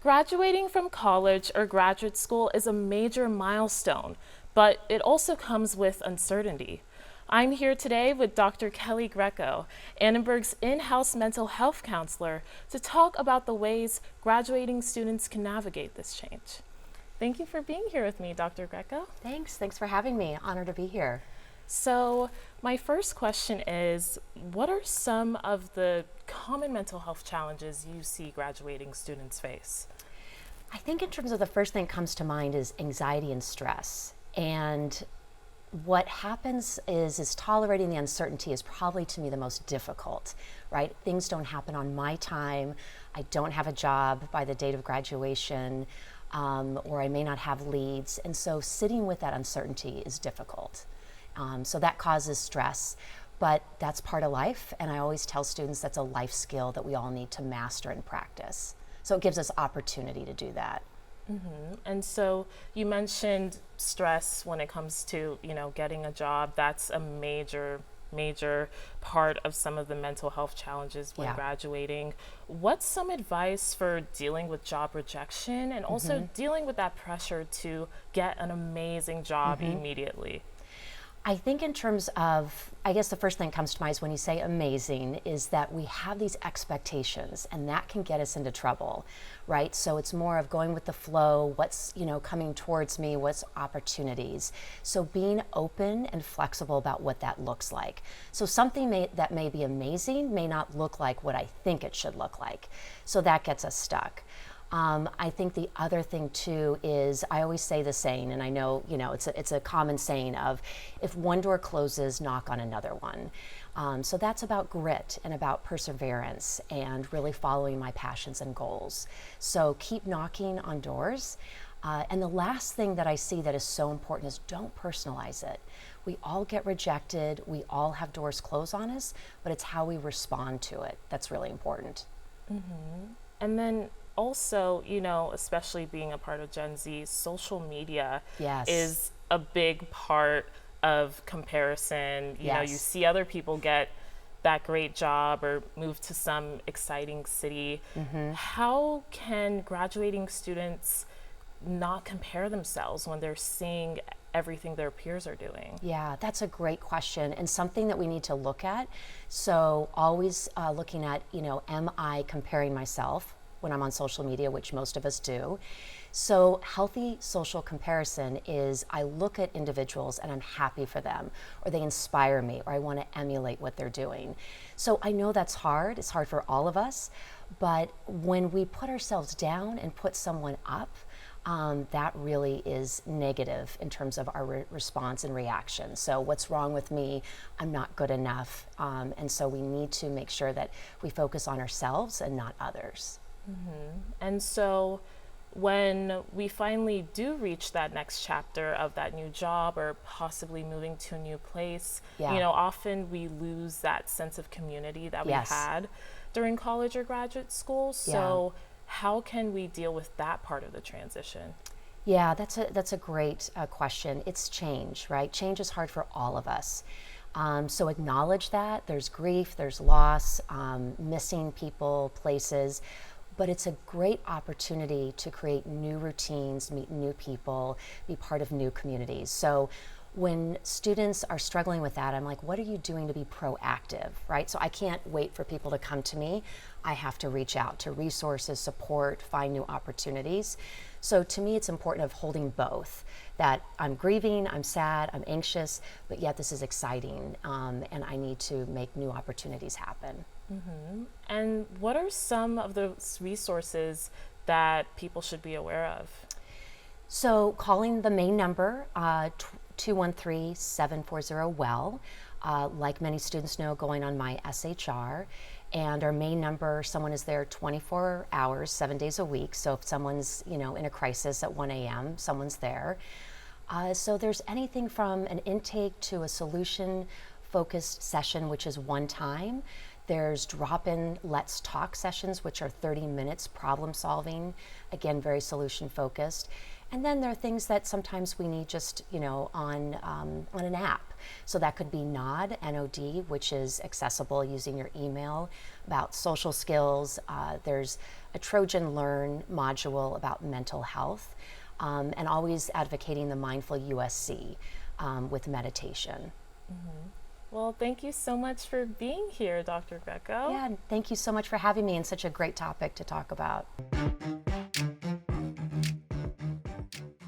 Graduating from college or graduate school is a major milestone, but it also comes with uncertainty. I'm here today with Dr. Kelly Greco, Annenberg's in-house mental health counselor, to talk about the ways graduating students can navigate this change. Thank you for being here with me, Dr. Greco. Thanks for having me. Honored to be here. So my first question is, what are some of the common mental health challenges you see graduating students face? I think in terms of the first thing that comes to mind is anxiety and stress. And what happens is tolerating the uncertainty is probably to me the most difficult, right? Things don't happen on my time. I don't have a job by the date of graduation, or I may not have leads. And so sitting with that uncertainty is difficult. So that causes stress, but that's part of life. And I always tell students that's a life skill that we all need to master and practice. So it gives us opportunity to do that. Mm-hmm. And so you mentioned stress when it comes to, getting a job. That's a major part of some of the mental health challenges when graduating. What's some advice for dealing with job rejection and also dealing with that pressure to get an amazing job immediately? I think in terms of, I guess the first thing that comes to mind is when you say amazing, is that we have these expectations and that can get us into trouble, right? So it's more of going with the flow, what's, coming towards me, what's opportunities. So being open and flexible about what that looks like. So something that may be amazing may not look like what I think it should look like. So that gets us stuck. I think the other thing too is I always say the saying, and I know it's a common saying of, if one door closes, knock on another one. So that's about grit and about perseverance and really following my passions and goals. So keep knocking on doors. And the last thing that I see that is so important is don't personalize it. We all get rejected. We all have doors close on us, but it's how we respond to it that's really important. Mm-hmm. And then also, especially being a part of Gen Z, social media is a big part of comparison. You see other people get that great job or move to some exciting city. How can graduating students not compare themselves when they're seeing everything their peers are doing? Yeah, that's a great question and something that we need to look at. So always looking at, am I comparing myself when I'm on social media, which most of us do. So healthy social comparison is I look at individuals and I'm happy for them, or they inspire me, or I want to emulate what they're doing. So I know that's hard. It's hard for all of us. But when we put ourselves down and put someone up, that really is negative in terms of our response and reaction. So what's wrong with me? I'm not good enough. And so we need to make sure that we focus on ourselves and not others. And so when we finally do reach that next chapter of that new job or possibly moving to a new place, often we lose that sense of community that we had during college or graduate school. So how can we deal with that part of the transition? Yeah, that's a great question. It's change, right? Change is hard for all of us. So acknowledge that. There's grief, there's loss, missing people, places. But it's a great opportunity to create new routines, meet new people, be part of new communities. So when students are struggling with that, I'm like, what are you doing to be proactive, right? So I can't wait for people to come to me. I have to reach out to resources, support, find new opportunities. So to me, it's important of holding both, that I'm grieving, I'm sad, I'm anxious, but yet this is exciting, and I need to make new opportunities happen. And what are some of the resources that people should be aware of? So calling the main number, 213-740-WELL, like many students know, going on my SHR. And our main number, someone is there 24 hours, 7 days a week. So if someone's in a crisis at 1 a.m., someone's there. So there's anything from an intake to a solution-focused session, which is one time. There's drop-in Let's Talk sessions, which are 30 minutes problem solving, again, very solution focused. And then there are things that sometimes we need just, on an app. So that could be Nod, N-O-D, which is accessible using your email, about social skills. There's a Trojan Learn module about mental health, and always advocating the Mindful USC with meditation. Mm-hmm. Well, thank you so much for being here, Dr. Greco. Yeah, thank you so much for having me, and such a great topic to talk about.